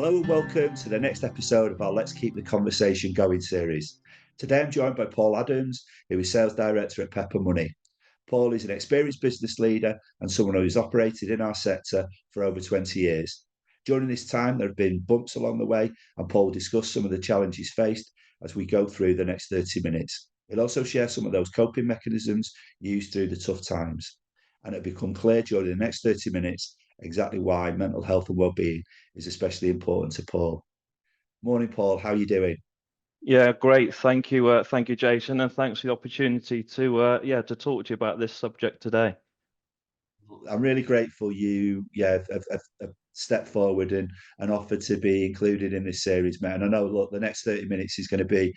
Hello and welcome to the next episode of our Let's Keep the Conversation Going series. Today I'm joined by Paul Adams, who is Sales Director at Pepper Money. Paul is an experienced business leader and someone who has operated in our sector for over 20 years. During this time, there have been bumps along the way, and Paul will discuss some of the challenges faced as we go through the next 30 minutes. He'll also share some of those coping mechanisms used through the tough times. And it'll become clear during the next 30 minutes exactly why mental health and well-being is especially important to Paul. Morning, Paul. How are you doing? Yeah, great. Thank you, Jason, and thanks for the opportunity to talk to you about this subject today. I'm really grateful you, have stepped forward and offered to be included in this series, mate. And I know, look, the next 30 minutes is going to be,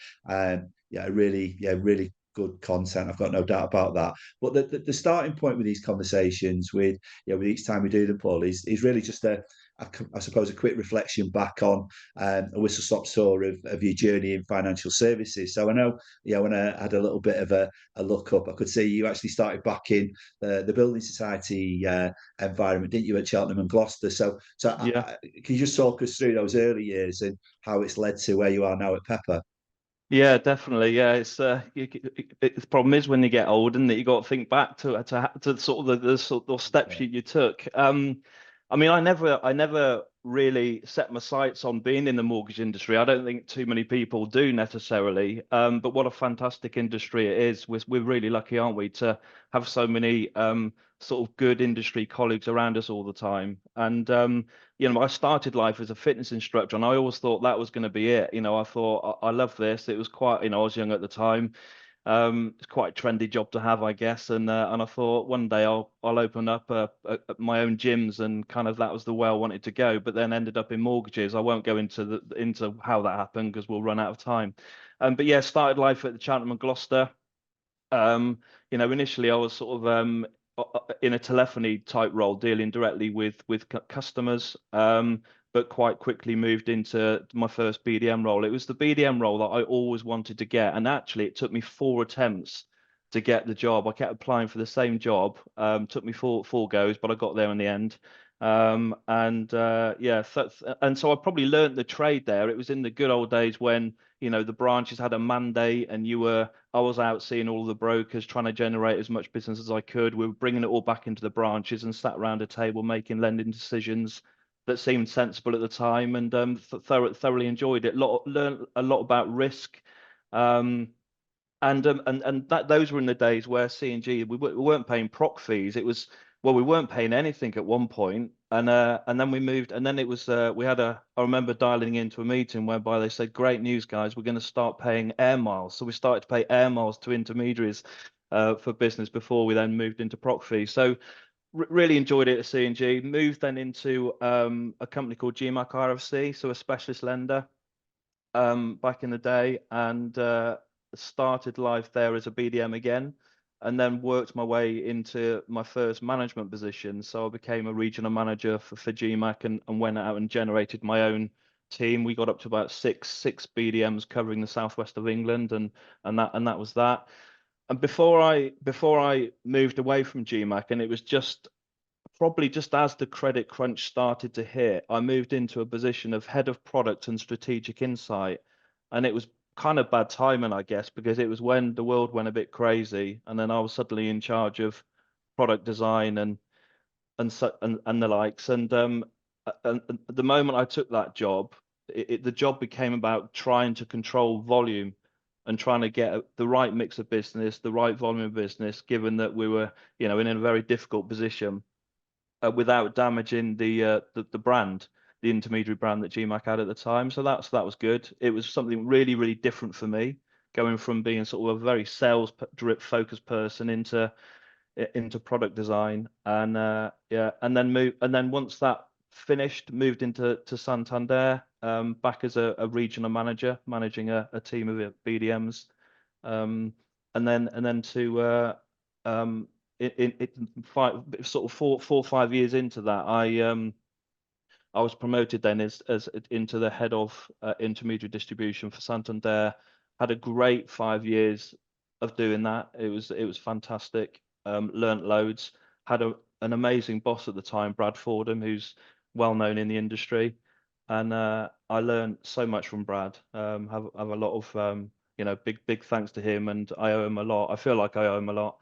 really good content. I've got no doubt about that. But the starting point with these conversations, with each time we do them, Paul, is really just I suppose, a quick reflection back on a whistle stop tour of your journey in financial services. So I know, when I had a little bit of a look up, I could see you actually started back in the building society environment, didn't you, at Cheltenham and Gloucester? Yeah. Can you just talk us through those early years and how it's led to where you are now at Pepper? Yeah, definitely. Yeah, the problem is when you get old, and that you got to think back to sort of the sort of steps Yeah. you took. I mean, I never really set my sights on being in the mortgage industry. I don't think too many people do necessarily. But what a fantastic industry it is. We're really lucky, aren't we, to have so many sort of good industry colleagues around us all the time. And I started life as a fitness instructor, and I always thought that was going to be it. I thought I love this. It was quite, I was young at the time. It's quite a trendy job to have, I guess. And I thought one day I'll open up my own gyms, and kind of that was the way I wanted to go. But then ended up in mortgages. I won't go into how that happened because we'll run out of time. But yeah, started life at the Cheltenham and Gloucester. Initially I was sort of in a telephony type role, dealing directly with customers, but quite quickly moved into my first BDM role. It was the BDM role that I always wanted to get, and actually it took me 4 attempts to get the job. I kept applying for the same job. Took me four goes, but I got there in the end. And so I probably learned the trade there. It was in the good old days when the branches had a mandate, and I was out seeing all the brokers, trying to generate as much business as I could. We were bringing it all back into the branches and sat around a table making lending decisions that seemed sensible at the time, and thoroughly enjoyed it. Learned a lot about risk. And that those were in the days where C&G, we weren't paying proc fees. It was, well, we weren't paying anything at one point, and then we moved, and then it was I remember dialing into a meeting whereby they said, "Great news, guys, we're going to start paying air miles." So we started to pay air miles to intermediaries for business before we then moved into proc fees. So really enjoyed it at C&G. Moved then into a company called GMAC RFC, so a specialist lender, back in the day, and started life there as a BDM again, and then worked my way into my first management position. So I became a regional manager for GMAC, and went out and generated my own team. We got up to about six BDMs covering the southwest of England, and that was that. And before I moved away from GMAC, and it was probably just as the credit crunch started to hit, I moved into a position of head of product and strategic insight. And it was kind of bad timing, I guess, because it was when the world went a bit crazy, and then I was suddenly in charge of product design and the likes. And the moment I took that job, the job became about trying to control volume and trying to get the right mix of business, the right volume of business, given that we were, in a very difficult position, without damaging the brand, the intermediary brand that GMAC had at the time. So that was good. It was something really, really different for me, going from being sort of a very sales drip focused person into product design. And and then once that finished, moved into Santander, back as a regional manager, managing a team of BDMs, and then to sort of 4 or 5 years into that, I was promoted then as into the head of intermediary distribution for Santander. Had a great 5 years of doing that. It was fantastic. Learnt loads. Had an amazing boss at the time, Brad Fordham, who's well known in the industry. and I learned so much from Brad. Have a lot of big thanks to him, and I owe him a lot. I feel like I owe him a lot.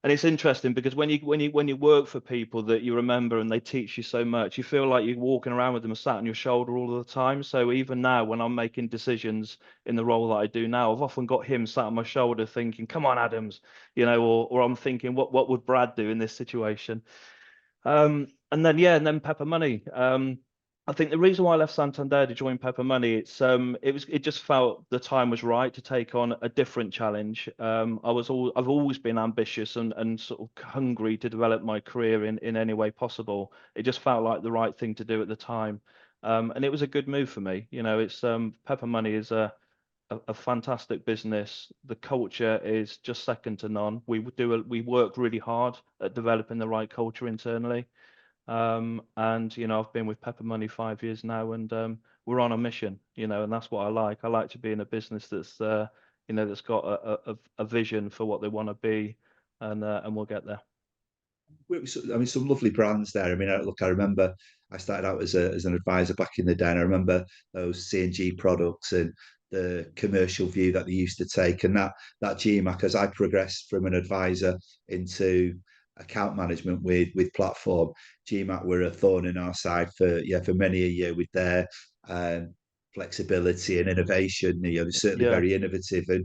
And it's interesting because when you work for people that you remember and they teach you so much, you feel like you're walking around with them sat on your shoulder all of the time. So even now, when I'm making decisions in the role that I do now, I've often got him sat on my shoulder thinking, "Come on, Adams," or I'm thinking, "What would Brad do in this situation?" And then Pepper Money. I think the reason why I left Santander to join Pepper Money, it just felt the time was right to take on a different challenge. I've always been ambitious and sort of hungry to develop my career in any way possible. It just felt like the right thing to do at the time. And it was a good move for me. It's Pepper Money is a fantastic business. The culture is just second to none. We work really hard at developing the right culture internally. And I've been with Pepper Money 5 years now, and we're on a mission, and that's what I like. I like to be in a business that's got a vision for what they want to be, and we'll get there. I mean, some lovely brands there. I mean, look, I remember I started out as an advisor back in the day, and I remember those CNG products and the commercial view that they used to take, and that GMAC. As I progressed from an advisor into account management with platform, GMAC were a thorn in our side for many a year with their um, flexibility and innovation. They're certainly Yeah. very innovative and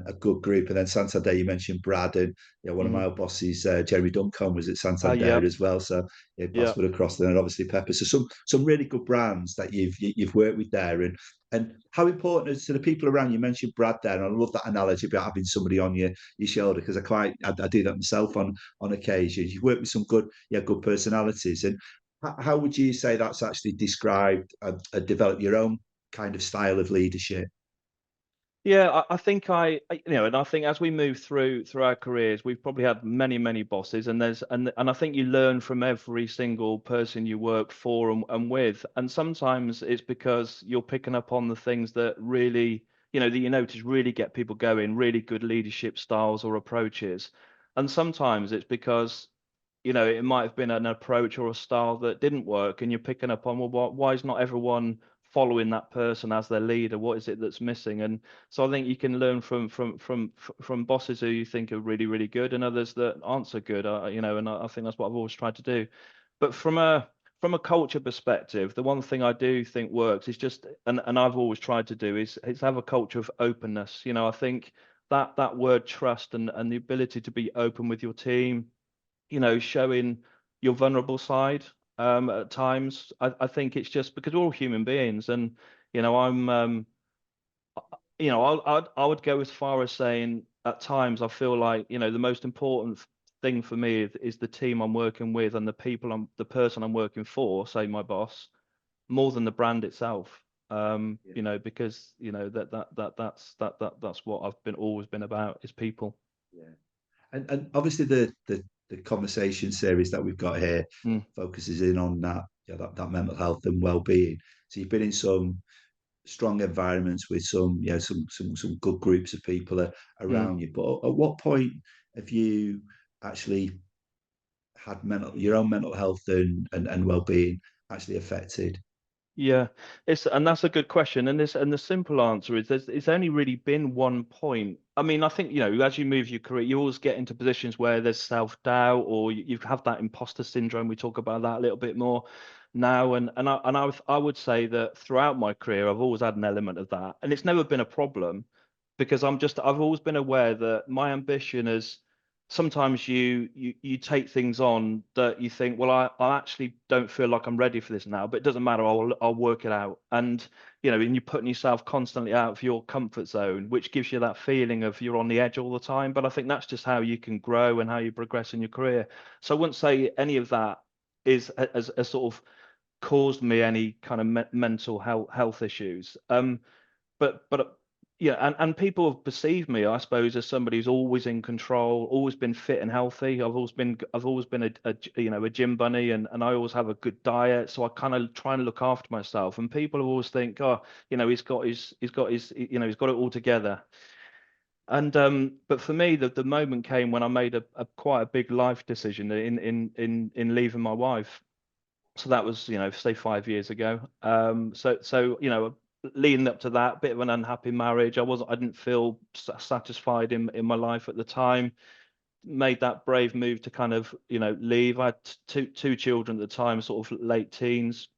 a good group. And then Santander, you mentioned Brad, and one of Mm. my old bosses, Jeremy Duncan, was at Yeah. Santander as well. So yeah, Yeah. passed would across there, and obviously Pepper. So some really good brands that you've worked with there, and how important is to the people around. You mentioned Brad there, and I love that analogy about having somebody on your shoulder, because I do that myself on occasions. You've worked with some good personalities, and how would you say that's actually described and developed your own kind of style of leadership? Yeah, I think and I think as we move through our careers, we've probably had many bosses, and I think you learn from every single person you work for and with, and sometimes it's because you're picking up on the things that really, that you notice really get people going, really good leadership styles or approaches, and sometimes it's because it might have been an approach or a style that didn't work, and you're picking up on, well, why is not everyone following that person as their leader? What is it that's missing? And so I think you can learn from bosses who you think are really good, and others that aren't so good. And I think that's what I've always tried to do. But from a culture perspective, the one thing I do think works is just, and I've always tried to do is have a culture of openness. I think that word trust and the ability to be open with your team, showing your vulnerable side at times. I think it's just because we're all human beings, and I'm I would go as far as saying at times I feel like the most important thing for me is the team I'm working with and the person I'm working for, say my boss, more than the brand itself. Because that's what I've always been about, is people. Yeah. And obviously the conversation series that we've got here Mm, focuses in on that mental health and well-being. So you've been in some strong environments with some good groups of people mm. around you. But at what point have you actually had your own mental health and well-being actually affected? Yeah, and that's a good question. And the simple answer is it's only really been one point. I mean, I think, as you move your career, you always get into positions where there's self-doubt, or you have that imposter syndrome. We talk about that a little bit more now. I would say that throughout my career, I've always had an element of that. And it's never been a problem, because I've always been aware that my ambition is, sometimes you take things on that you think, well, I actually don't feel like I'm ready for this now, but it doesn't matter, I'll work it out. And and you're putting yourself constantly out of your comfort zone, which gives you that feeling of you're on the edge all the time. But I think that's just how you can grow and how you progress in your career. So I wouldn't say any of that is as sort of caused me any kind of mental health issues. But yeah, and people have perceived me, I suppose, as somebody who's always in control, always been fit and healthy. I've always been a gym bunny, and I always have a good diet, so I kind of try and look after myself. And people always think, oh, he's got it all together. And but for me, the moment came when I made a quite a big life decision in leaving my wife. So that was, say 5 years ago. So leading up to that, bit of an unhappy marriage. I didn't feel satisfied in my life at the time. Made that brave move to kind of, leave. I had two children at the time, sort of late teens,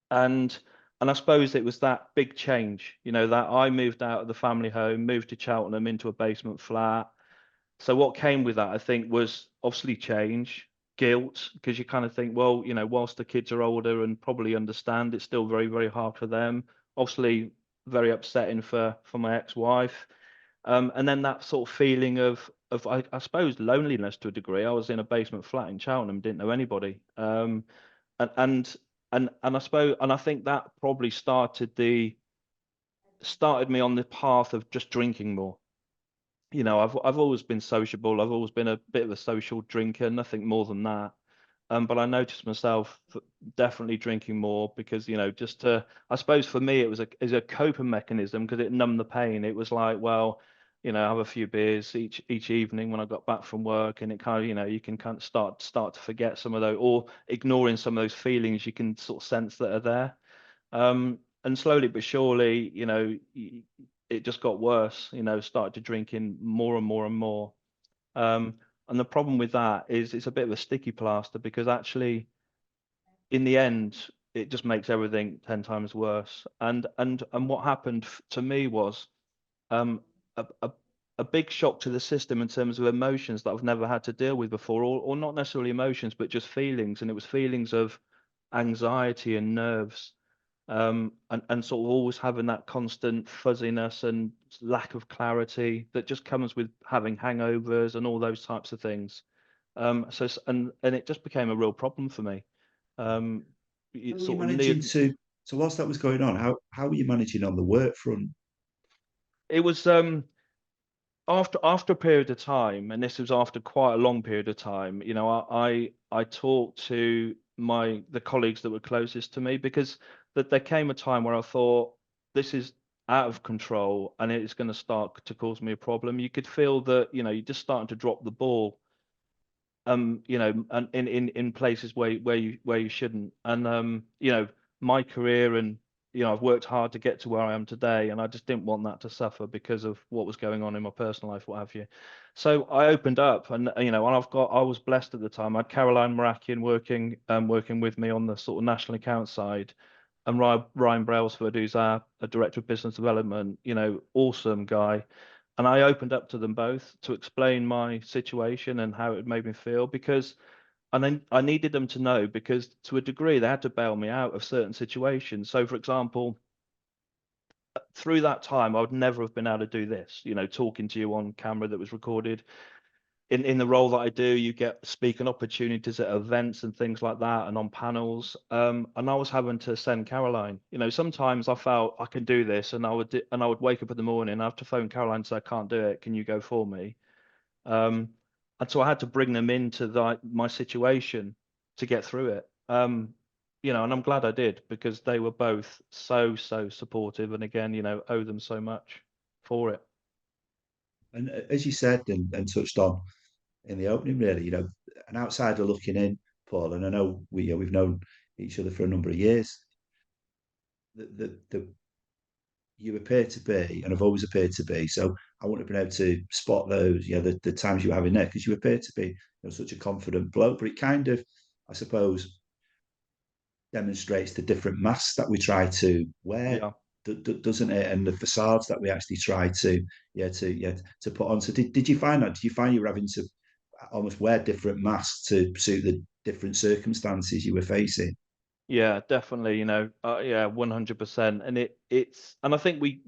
and I suppose it was that big change, that I moved out of the family home, moved to Cheltenham into a basement flat. So what came with that, I think, was obviously change, guilt, because you kind of think, well, whilst the kids are older and probably understand, it's still very, very hard for them. Obviously, very upsetting for my ex-wife. And then that sort of feeling of I suppose loneliness to a degree. I was in a basement flat in Cheltenham, didn't know anybody. And and and I suppose, and I think that probably started me on the path of just drinking more. I've always been sociable. I've always been a bit of a social drinker, nothing more than that. But I noticed myself definitely drinking more because, just to, I suppose for me, it was a coping mechanism because it numbed the pain. It was like, well, have a few beers each evening when I got back from work, and it kind of, you can kind of start to forget some of those, or ignoring some of those feelings you can sort of sense that are there. And slowly but surely, it just got worse. Started to drinking more and more and more. And the problem with that is it's a bit of a sticky plaster because actually, in the end, it just makes everything 10 times worse. And what happened to me was um, a, a a big shock to the system in terms of emotions that I've never had to deal with before, or not necessarily emotions, but just feelings. And it was feelings of anxiety and nerves, and sort of always having that constant fuzziness and lack of clarity that just comes with having hangovers and all those types of things. And it just became a real problem for me. Um, How it were you sort of managing near, to? So whilst that was going on, how were you managing on the work front? it was after a period of time, and this was after quite a long period of time. I talked to the colleagues that were closest to me because that there came a time where I thought this is out of control and it's going to start to cause me a problem. You could feel that you're just starting to drop the ball, and in places where you shouldn't. And my career, and I've worked hard to get to where I am today, and I just didn't want that to suffer because of what was going on in my personal life, what have you. So I opened up, and and I was blessed at the time. I had Caroline Marakian working with me on the sort of national account side, and Ryan Brailsford, who's our director of business development, awesome guy. And I opened up to them both to explain my situation and how it made me feel, because and then I needed them to know, because to a degree they had to bail me out of certain situations. So for example, through that time I would never have been able to do this, talking to you on camera that was recorded. In the role that I do, you get speaking opportunities at events and things like that, and on panels. And I was having to send Caroline. Sometimes I felt I can do this, and I would wake up in the morning and I have to phone Caroline and say I can't do it. Can you go for me? Um, and so I had to bring them into my situation to get through it. And I'm glad I did, because they were both so supportive, and again, owe them so much for it. And as you said and touched on in the opening, really, an outsider looking in, Paul, and I know we've known each other for a number of years. The you appear to be, and have always appeared to be. So I wouldn't have been able to spot those, the times you were having there, because you appear to be, such a confident bloke. But it kind of, I suppose, demonstrates the different masks that we try to wear, Yeah. doesn't it? And the facades that we actually try to, to put on. So did you find that? Did you find you were having to almost wear different masks to suit the different circumstances you were facing? Yeah, definitely, yeah, 100%. And and I think we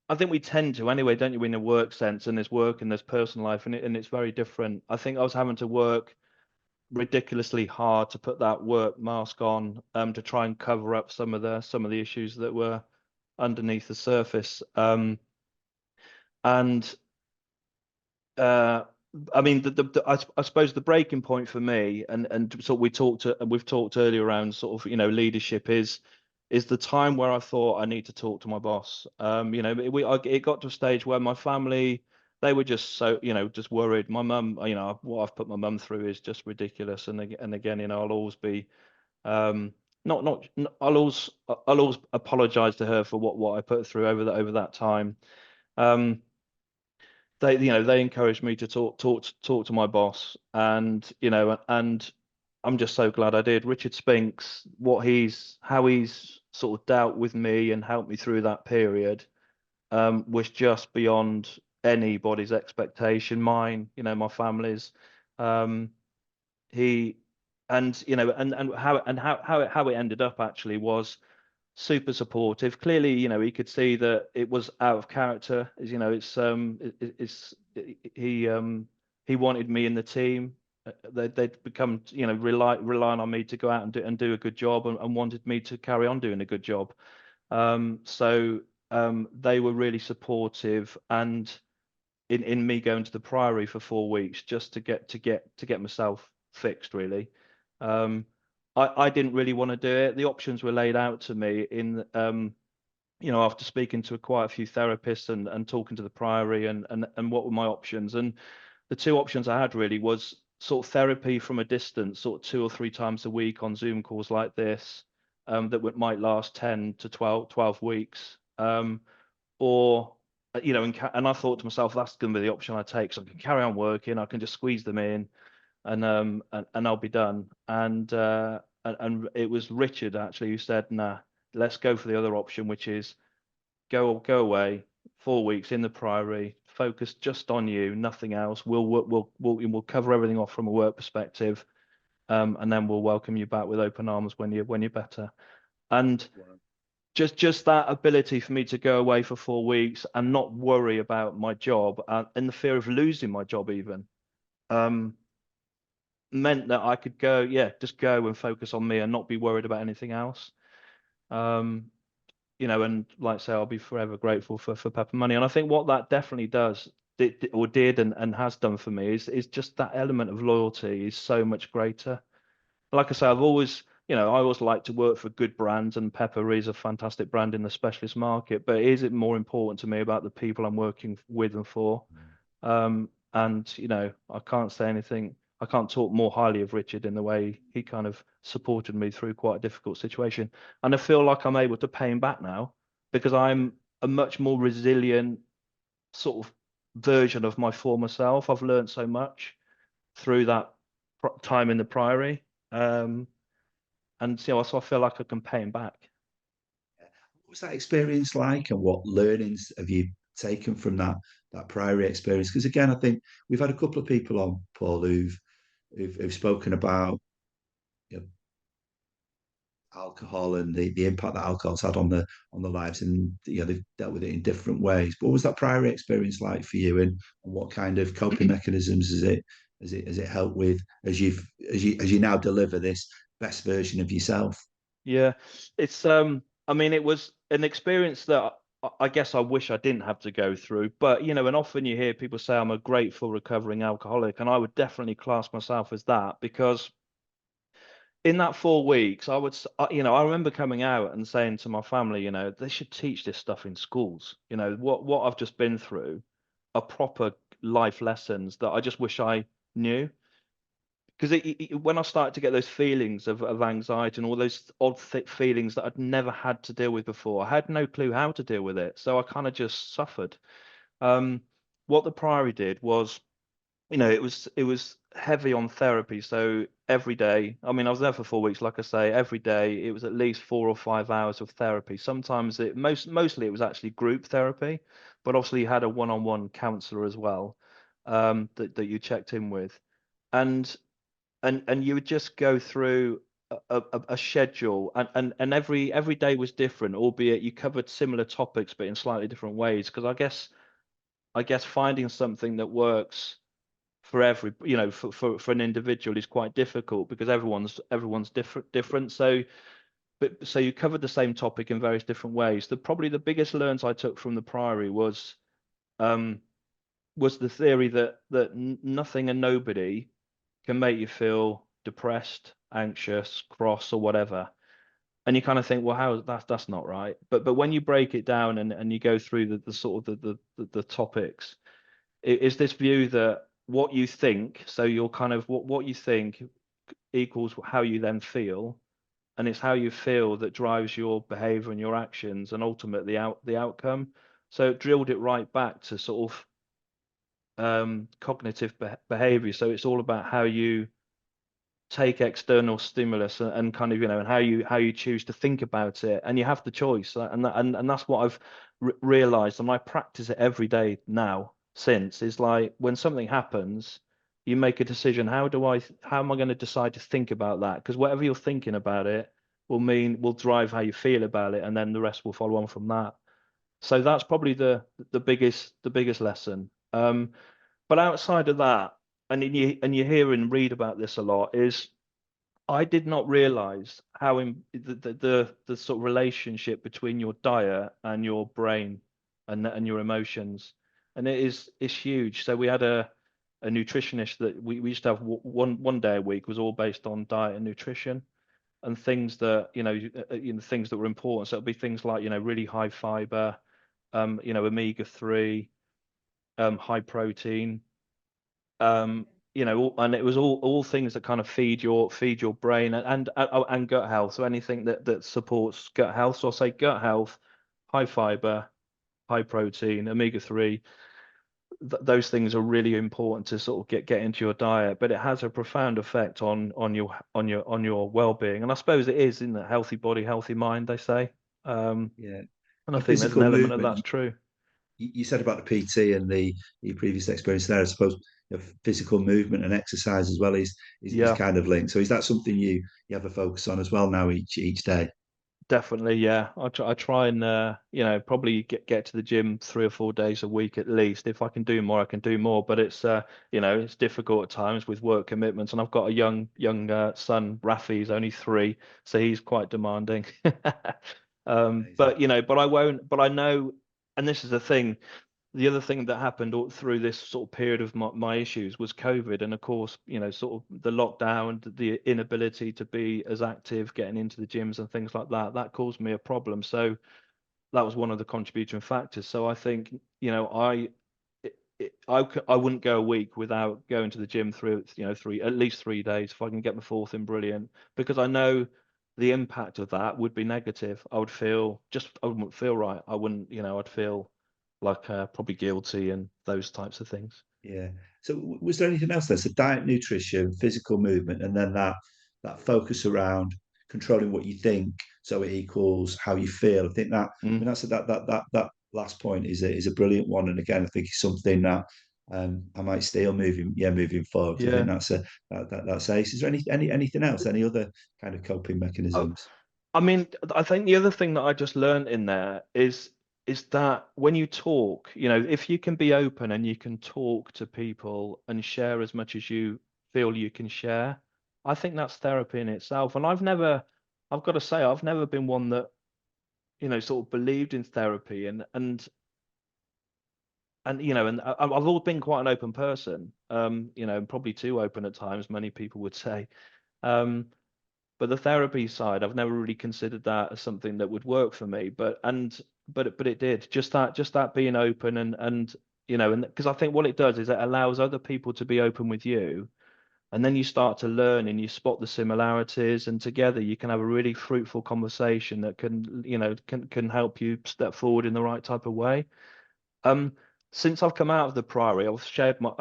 I think we tend to anyway, don't you, in a work sense, and there's work and there's personal life, and it's very different. I think I was having to work ridiculously hard to put that work mask on, to try and cover up some of the issues that were underneath the surface. And uh I mean, I suppose the breaking point for me, and so we've talked earlier around sort of, leadership, is the time where I thought I need to talk to my boss. It got to a stage where my family, they were just so, just worried. My mum, what I've put my mum through is just ridiculous. And again, I'll always be, um, I'll always apologize to her for what I put through over that time. Um, they encouraged me to talk to my boss, and I'm just so glad I did. Richard Spinks, how he's sort of dealt with me and helped me through that period, was just beyond anybody's expectation, mine, my family's. Um, he and how it ended up actually was super supportive. Clearly, he could see that it was out of character. He wanted me in the team. They'd become, relying on me to go out and do a good job, and wanted me to carry on doing a good job. So they were really supportive, and in me going to the Priory for 4 weeks just to get myself fixed, really. Um, I didn't really want to do it. The options were laid out to me after speaking to quite a few therapists and talking to the Priory and what were my options. And the two options I had really was sort of therapy from a distance, sort of 2 or 3 times a week on Zoom calls like this, that might last 10 to 12 weeks. Or and I thought to myself, that's going to be the option I take, so I can carry on working, I can just squeeze them in, and I'll be done. And it was Richard actually who said, nah, let's go for the other option, which is go away 4 weeks in the Priory, focus just on you, nothing else. We'll cover everything off from a work perspective, and then we'll welcome you back with open arms when you're better. And just that ability for me to go away for 4 weeks and not worry about my job, and the fear of losing my job even, um, meant that I could just go and focus on me and not be worried about anything else. Um, and like I say, I'll be forever grateful for Pepper Money. And I think what that definitely did and has done for me is just that element of loyalty is so much greater. Like I say, I always like to work for good brands, and Pepper is a fantastic brand in the specialist market. But is it more important to me about the people I'm working with and for? And I can't say anything. I can't talk more highly of Richard in the way he kind of supported me through quite a difficult situation. And I feel like I'm able to pay him back now because I'm a much more resilient sort of version of my former self. I've learned so much through that time in the Priory. And so I feel like I can pay him back. What was that experience like, and what learnings have you taken from that Priory experience? Because again, I think we've had a couple of people on, Paul, who've spoken about, you know, alcohol and the impact that alcohol's had on the lives, and they've dealt with it in different ways. But what was that Priory experience like for you, and what kind of coping mechanisms has it helped with as you now deliver this best version of yourself? Yeah, it's I mean, it was an experience that I guess I wish I didn't have to go through. But and often you hear people say I'm a grateful recovering alcoholic, and I would definitely class myself as that, because in that 4 weeks, I remember coming out and saying to my family, they should teach this stuff in schools. What I've just been through are proper life lessons that I just wish I knew. Because when I started to get those feelings of anxiety and all those odd feelings that I'd never had to deal with before, I had no clue how to deal with it. So I kind of just suffered. Um, what the Priory did was, it was heavy on therapy. So every day, I mean, I was there for 4 weeks, like I say, every day it was at least 4 or 5 hours of therapy. Sometimes mostly it was actually group therapy, but obviously you had a one-on-one counselor as well, that you checked in with. And and you would just go through a schedule, and every day was different, albeit you covered similar topics but in slightly different ways, because I guess finding something that works for for an individual is quite difficult, because everyone's different. So you covered the same topic in various different ways. Probably the biggest learns I took from the Priory um was the theory that nothing and nobody can make you feel depressed, anxious, cross, or whatever. And you kind of think, well, how that's not right. But when you break it down and you go through the sort of the topics, is this view that what you think, so you're kind of what you think equals how you then feel, and it's how you feel that drives your behavior and your actions and ultimately the outcome. So it drilled it right back to sort of cognitive behavior. So it's all about how you take external stimulus and kind of, and how you choose to think about it, and you have the choice. And that's what I've realized, and I practice it every day now since, is like when something happens, you make a decision. How am I going to decide to think about that? Because whatever you're thinking about it will drive how you feel about it, and then the rest will follow on from that. So that's probably the biggest lesson. But outside of that, and you hear and read about this a lot, is I did not realize how the sort of relationship between your diet and your brain and your emotions, and it's huge. So we had a nutritionist that we used to have one day a week was all based on diet and nutrition and things that things that were important. So it'll be things like really high fiber, omega-3, high protein, and it was all things that kind of feed your brain and gut health. So anything that supports gut health. So I'll say gut health, high fiber, high protein, omega-3. Those things are really important to sort of get into your diet, but it has a profound effect on your well-being. And I suppose it is in the healthy body, healthy mind, they say. Yeah. And I And think there's an physical element of movement. that's true. You said about the PT and the your previous experience there. I suppose physical movement and exercise as well is Yeah. kind of linked. So is that something you have a focus on as well now each day? Definitely, yeah. I try and probably get to the gym 3 or 4 days a week at least. If I can do more, I can do more. But it's difficult at times with work commitments, and I've got a young son, Rafi. He's only 3, so he's quite demanding. Amazing. But I won't. But I know, and this is the thing. The other thing that happened all through this sort of period of my issues was COVID, and of course, sort of the lockdown, the inability to be as active, getting into the gyms and things like that. That caused me a problem. So that was one of the contributing factors. So I think, I wouldn't go a week without going to the gym through, at least 3 days. If I can get my fourth in, brilliant, because I know the impact of that would be negative. I wouldn't feel right. I wouldn't, I'd feel like probably guilty and those types of things. Yeah. So was there anything else there? So diet, nutrition, physical movement, and then that focus around controlling what you think, so it equals how you feel. I think that I Mm, mean that last point is a brilliant one, and again, I think it's something that I might steal moving forward. 'Cause I think yeah. that's ace. Is there anything else? Any other kind of coping Oh, mechanisms? I mean, I think the other thing that I just learned in there is that when you talk, if you can be open and you can talk to people and share as much as you feel you can share, I think that's therapy in itself. And I've got to say, I've never been one that, sort of believed in therapy and I've always been quite an open person, probably too open at times, many people would say. Um, but the therapy side, I've never really considered that as something that would work for me. But it did. Just that being open and because I think what it does is it allows other people to be open with you, and then you start to learn and you spot the similarities, and together you can have a really fruitful conversation that can help you step forward in the right type of way. Um, since I've come out of the Priory, I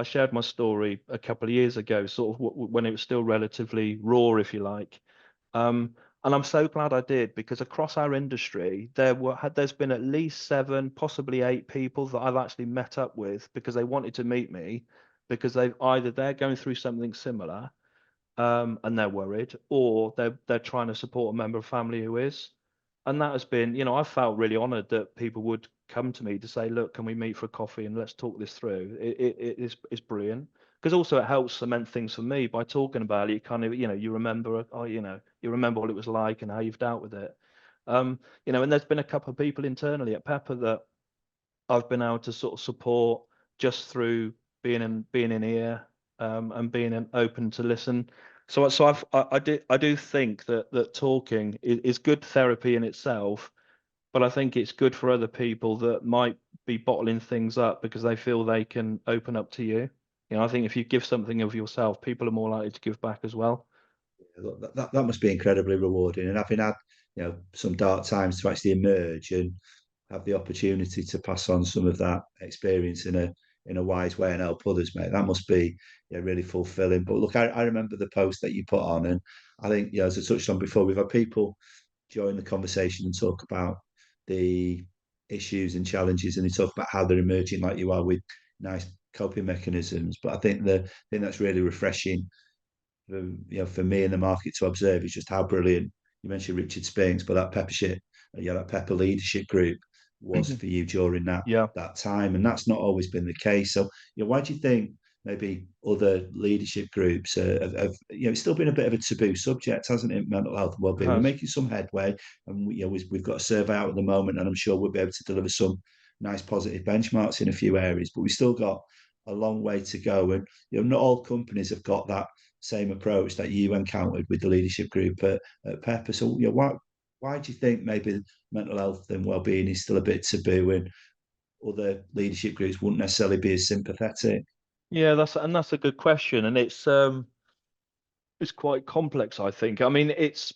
shared my story a couple of years ago, sort of when it was still relatively raw, if you like. Um, and I'm so glad I did, because across our industry, there's been at least 7, possibly 8 people that I've actually met up with because they wanted to meet me, because they're going through something similar, and they're worried, or they're trying to support a member of family who is. And that has been, I felt really honored that people would come to me to say, look, can we meet for a coffee and let's talk this through? It's brilliant. Because also it helps cement things for me by talking about it. You kind of, you remember, you remember what it was like and how you've dealt with it. And there's been a couple of people internally at Pepper that I've been able to sort of support just through being in ear, and being open to listen. So I do think that talking is good therapy in itself, but I think it's good for other people that might be bottling things up because they feel they can open up to you. You know, I think if you give something of yourself, people are more likely to give back as well. That must be incredibly rewarding. And having had, some dark times to actually emerge and have the opportunity to pass on some of that experience in a wise way and help others, mate. That must be, really fulfilling. But look, I remember the post that you put on, and I think, as I touched on before, we've had people join the conversation and talk about the issues and challenges, and they talk about how they're emerging, like you are, with nice coping mechanisms. But I think that's really refreshing for me in the market to observe is just how brilliant. You mentioned Richard Spinks, but that that Pepper leadership group was for you during that Yeah. that time, and that's not always been the case. So, why do you think maybe other leadership groups have it's still been a bit of a taboo subject, hasn't it? Mental health and It well-being. We're has. making some headway, and we've got a survey out at the moment, and I'm sure we'll be able to deliver some nice positive benchmarks in a few areas, but we've still got a long way to go, and not all companies have got that same approach that you encountered with the leadership group at Pepper. So, why do you think maybe mental health and well-being is still a bit taboo, and other leadership groups wouldn't necessarily be as sympathetic? Yeah, that's a good question, and it's quite complex, I think. I mean, it's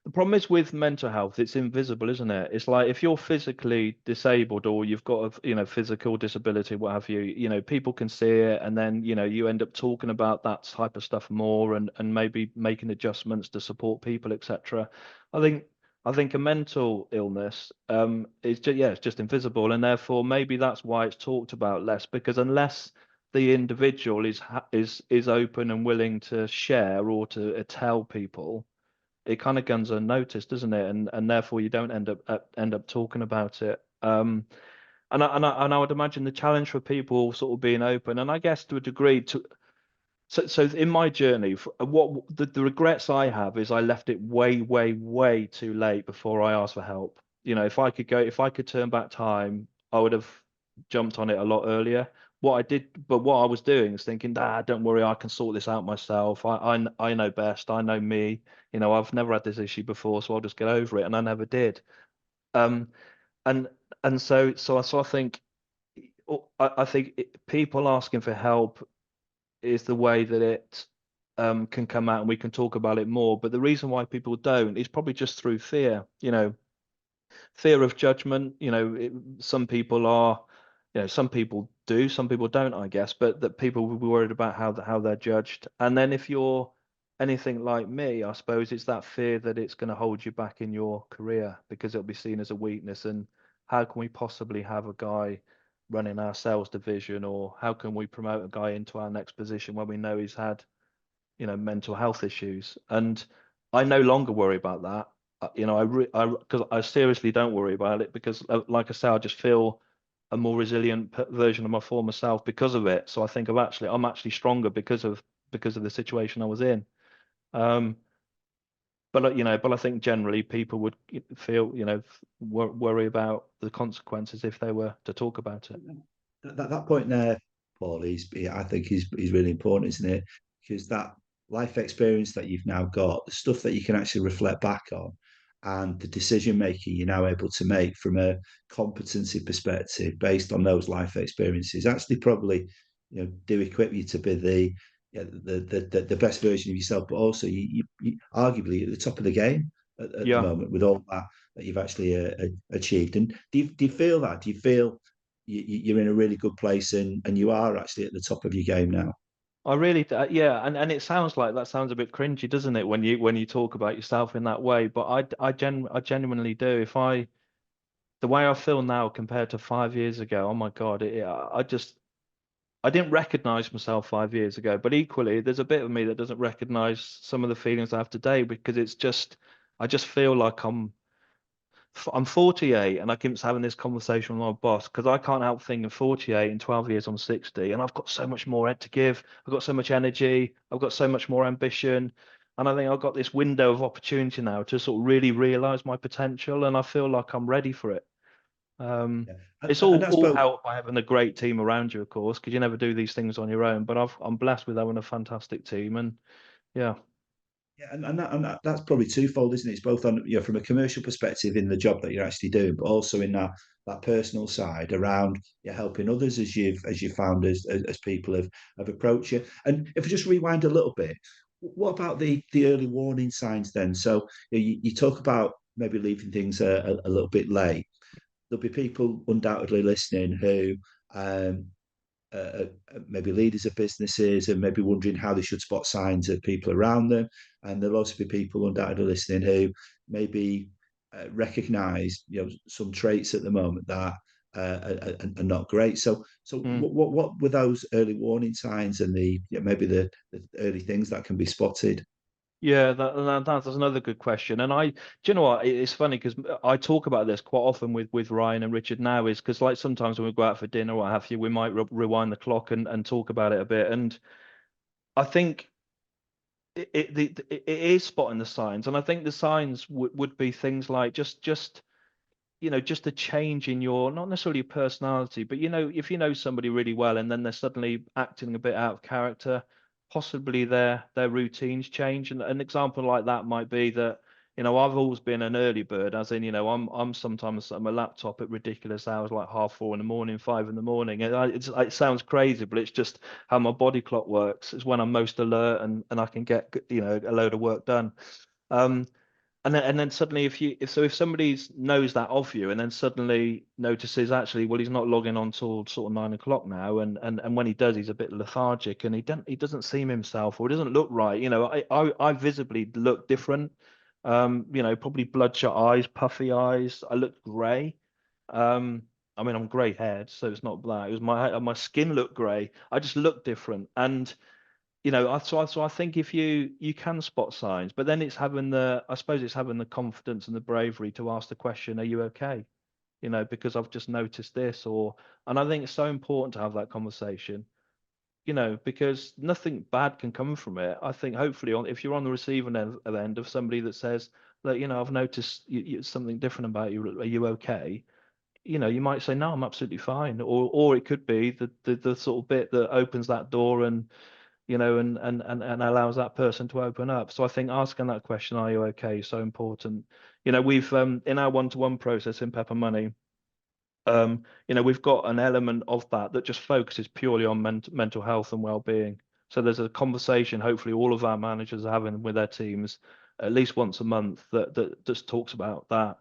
the problem is with mental health, it's invisible, isn't it? It's like if you're physically disabled or you've got a, physical disability, what have you, people can see it and then, you end up talking about that type of stuff more and maybe making adjustments to support people, etc. I think I think a mental illness is just yeah, it's just invisible and therefore maybe that's why it's talked about less because unless the individual is open and willing to share or to tell people it kind of goes unnoticed, doesn't it? And therefore you don't end up talking about it. And I would imagine the challenge for people sort of being open, and I guess to a degree, so in my journey, what the regrets I have is I left it way, way, way too late before I asked for help. If I could turn back time, I would have jumped on it a lot earlier. What I was doing is thinking, don't worry, I can sort this out myself. I know best. I know me. I've never had this issue before, so I'll just get over it, and I never did. Um, and so I think people asking for help is the way that it can come out and we can talk about it more. But the reason why people don't is probably just through fear, fear of judgment. Some people are, some people do, some people don't, I guess, but that people will be worried about how they're judged. And then if you're anything like me, I suppose it's that fear that it's going to hold you back in your career because it'll be seen as a weakness. And how can we possibly have a guy running our sales division, or how can we promote a guy into our next position when we know he's had, mental health issues? And I no longer worry about that. Because I seriously don't worry about it because, like I say, I just feel a more resilient version of my former self because of it. So I think I'm actually stronger because of the situation I was in. Um, but I think generally people would feel, worry about the consequences if they were to talk about it. That point there, Paul, I think is really important, isn't it? Because that life experience that you've now got, the stuff that you can actually reflect back on, and the decision making you're now able to make from a competency perspective based on those life experiences, actually probably do equip you to be the best version of yourself, but also you arguably at the top of the game at the Yeah. moment with all that you've actually achieved. And do you feel that? Do you feel you're in a really good place and you are actually at the top of your game now? I really, yeah, and it sounds like that sounds a bit cringy, doesn't it, when you talk about yourself in that way? But I genuinely do. The way I feel now compared to 5 years ago, oh my God, I didn't recognize myself 5 years ago. But equally, there's a bit of me that doesn't recognize some of the feelings I have today because I just feel like I'm 48 and I keep having this conversation with my boss because I can't help thinking 48 in 12 years I'm 60 and I've got so much more to give. I've got so much energy. I've got so much more ambition. And I think I've got this window of opportunity now to sort of really realize my potential and I feel like I'm ready for it. Um, Yeah. it's And I all suppose help by having a great team around you, of course, because you never do these things on your own. But I'm blessed with having a fantastic team and yeah. Yeah, that's probably twofold, isn't it? It's both on, from a commercial perspective in the job that you're actually doing, but also in that personal side around helping others as you've found as people have approached you. And if we just rewind a little bit, what about the early warning signs then? So you talk about maybe leaving things a little bit late. There'll be people undoubtedly listening who um, maybe leaders of businesses and maybe wondering how they should spot signs of people around them. And there'll also be people undoubtedly listening who maybe recognise some traits at the moment that are not great. So Mm. what were those early warning signs and maybe the early things that can be spotted? Yeah, that's another good question. And do you know what? It's funny because I talk about this quite often with Ryan and Richard now, is because like sometimes when we go out for dinner or what have you, we might rewind the clock and talk about it a bit. And I think it is spotting the signs, and I think the signs would be things like just a change in your, not necessarily your personality, but if you know somebody really well and then they're suddenly acting a bit out of character, possibly their routines change. And an example like that might be that, I've always been an early bird, as in, I'm sometimes at my laptop at ridiculous hours, like 4:30 in the morning, 5 in the morning. And it sounds crazy, but it's just how my body clock works. It's when I'm most alert and I can get, a load of work done. Um, and then suddenly, if somebody knows that of you, and then suddenly notices actually, well, he's not logging on till sort of 9 o'clock now, and when he does, he's a bit lethargic, and he doesn't seem himself, or he doesn't look right. I visibly look different. Probably bloodshot eyes, puffy eyes. I look grey. I mean, I'm grey haired, so it's not black. It was my skin looked grey. I just look different, and so I think if you can spot signs, but then I suppose it's having the confidence and the bravery to ask the question, are you okay? Because I've just noticed this, and I think it's so important to have that conversation, because nothing bad can come from it. I think hopefully if you're on the receiving end of somebody that says that, I've noticed something different about you, are you okay? You might say, no, I'm absolutely fine. Or it could be the sort of bit that opens that door and allows that person to open up. So I think asking that question, are you okay, is so important. We've in our one-to-one process in Pepper Money, we've got an element of that just focuses purely on mental health and well-being. So there's a conversation, hopefully all of our managers are having with their teams at least once a month that just talks about that.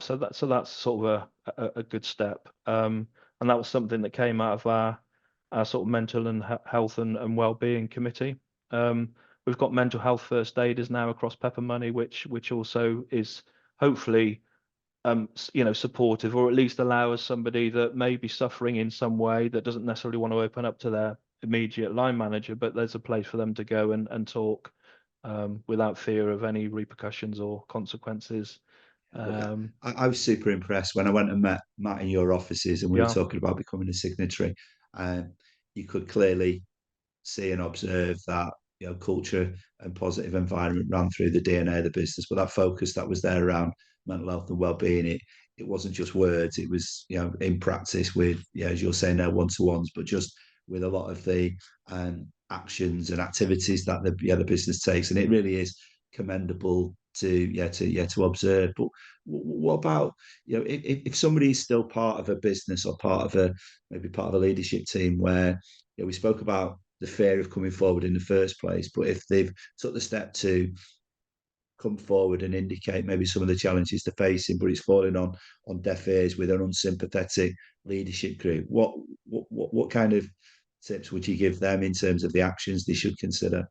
So that's sort of a good step. And that was something that came out of our sort of mental and health and well-being committee. We've got mental health first aiders now across Pepper Money, which also is hopefully supportive, or at least allows somebody that may be suffering in some way that doesn't necessarily want to open up to their immediate line manager, but there's a place for them to go and talk without fear of any repercussions or consequences. Look, Um, I was super impressed when I went and met Matt in your offices, and we were yeah, talking about becoming a signatory. You could clearly see and observe that culture and positive environment ran through the DNA of the business. But that focus that was there around mental health and well-being, it wasn't just words. It was in practice with as you're saying there, one-to-ones, but just with a lot of the actions and activities that the business takes, and it really is commendable to observe. But what about if somebody is still part of a business or part of maybe part of a leadership team where we spoke about the fear of coming forward in the first place, but if they've took the step to come forward and indicate maybe some of the challenges they're facing, but it's falling on deaf ears with an unsympathetic leadership group, what kind of tips would you give them in terms of the actions they should consider?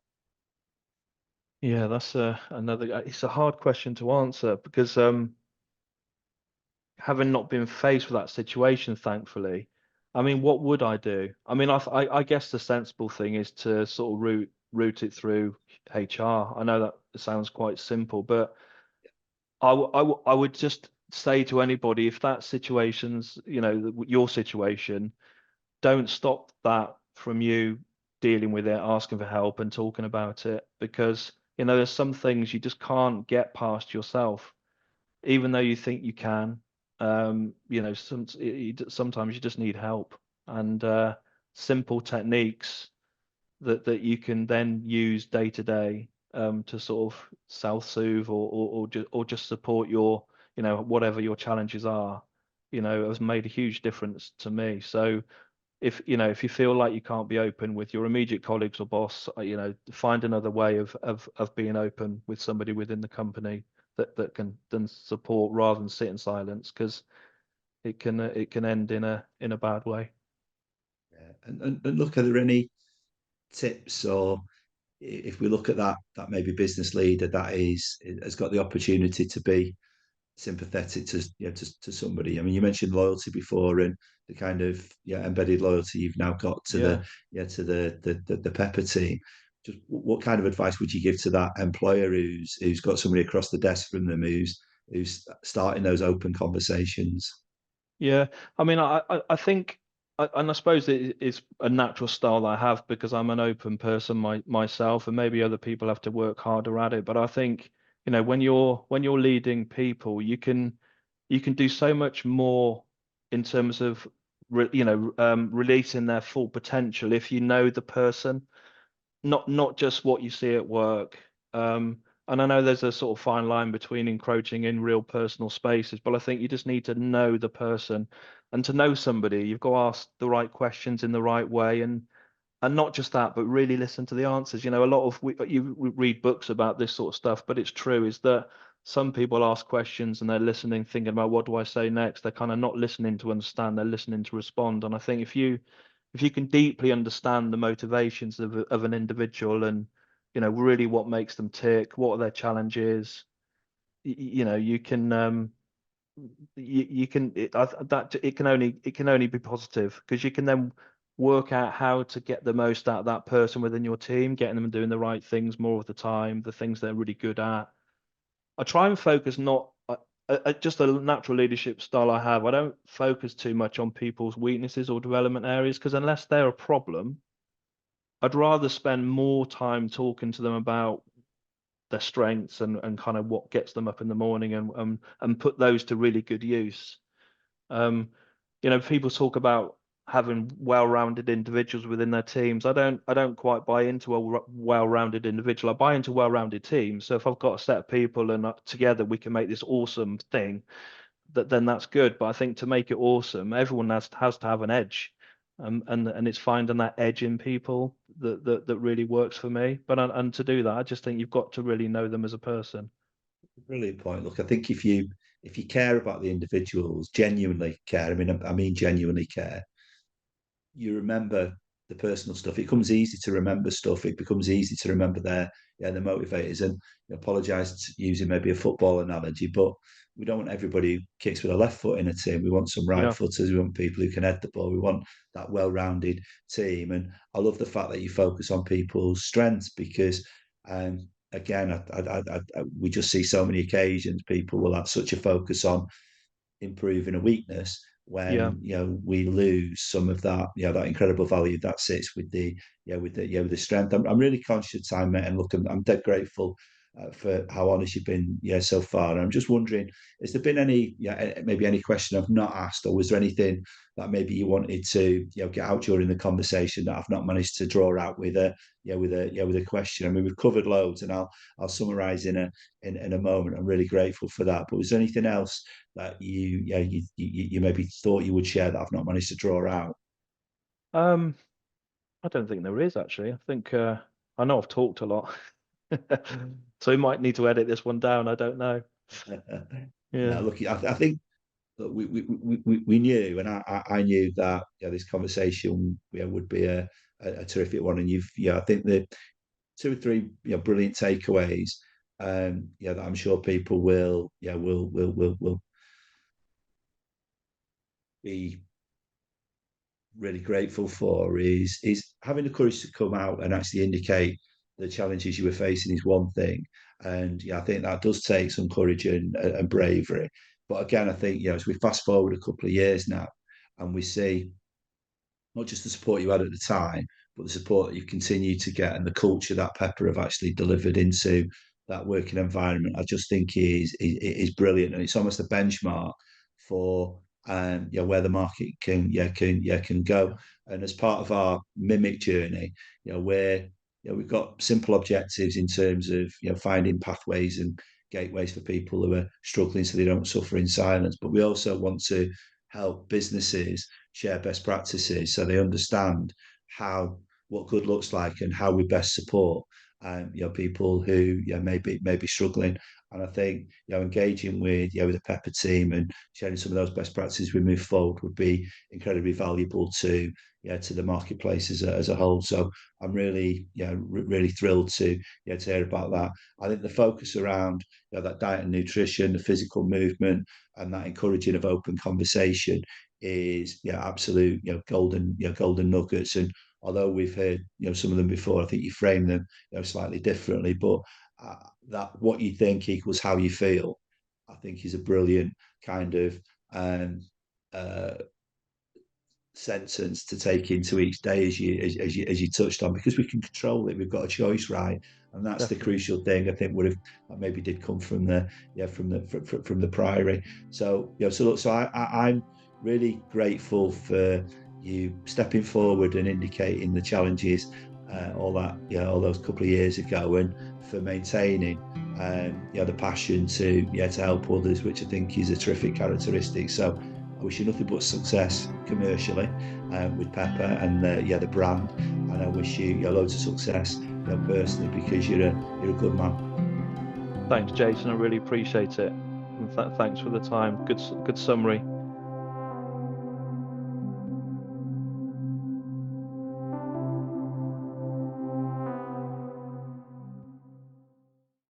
yeah, that's another. It's a hard question to answer because having not been faced with that situation, thankfully, I mean, what would I do? I mean, I guess the sensible thing is to sort of route it through HR. I know that sounds quite simple, but I would just say to anybody, if that situation's, your situation, don't stop that from you dealing with it, asking for help and talking about it, because, there's some things you just can't get past yourself, even though you think you can. Sometimes you just need help, and simple techniques that you can then use day to day. to sort of self-soothe or just support your, whatever your challenges are, has made a huge difference to me. So if you feel like you can't be open with your immediate colleagues or boss, find another way of being open with somebody within the company that can then support rather than sit in silence, because it can end in a bad way. Yeah. And look, are there any tips, or if we look at that maybe business leader that has got the opportunity to be sympathetic to to somebody. I mean, you mentioned loyalty before, and the kind of embedded loyalty you've now got to Yeah. the Pepper team. Just what kind of advice would you give to that employer who's got somebody across the desk from them who's starting those open conversations? Yeah, I mean, I think, and I suppose it's a natural style that I have because I'm an open person myself, and maybe other people have to work harder at it. But I think, when you're leading people, you can do so much more in terms of releasing their full potential if you know the person, not just what you see at work. And I know there's a sort of fine line between encroaching in real personal spaces, but I think you just need to know the person, and to know somebody, you've got to ask the right questions in the right way, and not just that, but really listen to the answers. A lot of we read books about this sort of stuff, but it's true is that some people ask questions and they're listening, thinking about what do I say next. They're kind of not listening to understand, they're listening to respond. And I think if you can deeply understand the motivations of an individual, and really what makes them tick, what are their challenges, you can you can that it can only be positive, because you can then work out how to get the most out of that person within your team, getting them doing the right things more of the time, the things they're really good at. I try and focus not just a natural leadership style I have. I don't focus too much on people's weaknesses or development areas, because unless they're a problem, I'd rather spend more time talking to them about their strengths and kind of what gets them up in the morning, and put those to really good use. Um, People talk about having well-rounded individuals within their teams. I don't quite buy into a well-rounded individual. I buy into well-rounded teams. So if I've got a set of people and together we can make this awesome thing, then that's good. But I think to make it awesome, everyone has to have an edge. And it's finding that edge in people that really works for me. But and to do that, I just think you've got to really know them as a person. Brilliant point. Look, I think if you care about the individuals, genuinely care. I mean genuinely care, you remember the personal stuff. It becomes easy to remember stuff. It becomes easy to remember their motivators. And I apologise using maybe a football analogy, but we don't want everybody who kicks with a left foot in a team. We want some right Yeah, footers. We want people who can head the ball. We want that well-rounded team. And I love the fact that you focus on people's strengths, because again, we just see so many occasions people will have such a focus on improving a weakness yeah. when we lose some of that that incredible value that sits with the strength. I'm really conscious of time, mate, and look, I'm dead grateful for how honest you've been so far. And I'm just wondering, has there been any maybe any question I've not asked, or was there anything that maybe you wanted to get out during the conversation that I've not managed to draw out with a question? I mean, we've covered loads, and I'll summarize in a moment. I'm really grateful for that. But was there anything else that you maybe thought you would share that I've not managed to draw out? Um, I don't think there is actually. I think I know I've talked a lot, so we might need to edit this one down. I don't know. No, Yeah, look, I think that we knew, and I knew that this conversation would be a terrific one. And I think the two or three brilliant takeaways that I'm sure people will be really grateful for is having the courage to come out and actually indicate the challenges you were facing is one thing. And I think that does take some courage and bravery. But again, I think as we fast forward a couple of years now, and we see not just the support you had at the time, but the support that you've continued to get, and the culture that Pepper have actually delivered into that working environment, I just think is brilliant, and it's almost a benchmark for where the market can go. yeah, And as part of our mimic journey, we're we've got simple objectives in terms of finding pathways and gateways for people who are struggling so they don't suffer in silence. But we also want to help businesses share best practices so they understand how what good looks like and how we best support people who maybe struggling. And I think engaging with the Pepper team and sharing some of those best practices we move forward would be incredibly valuable to the marketplace as a whole. So I'm really really thrilled to hear about that. I think the focus around that diet and nutrition, the physical movement, and that encouraging of open conversation is absolute golden nuggets. And although we've heard some of them before, I think you frame them slightly differently. But that what you think equals how you feel, I think, is a brilliant kind of uh, sentence to take into each day, as you touched on, because we can control it. We've got a choice, right? And that's the Definitely. crucial thing. I think would have that maybe did come from from the priory. So so look, I'm really grateful for you stepping forward and indicating the challenges, all that all those couple of years ago, and for maintaining the passion to help others, which I think is a terrific characteristic. So I wish you nothing but success commercially with Pepper and the brand, and I wish you loads of success personally, because you're a good man. Thanks, Jason. I really appreciate it. And thanks for the time. Good summary.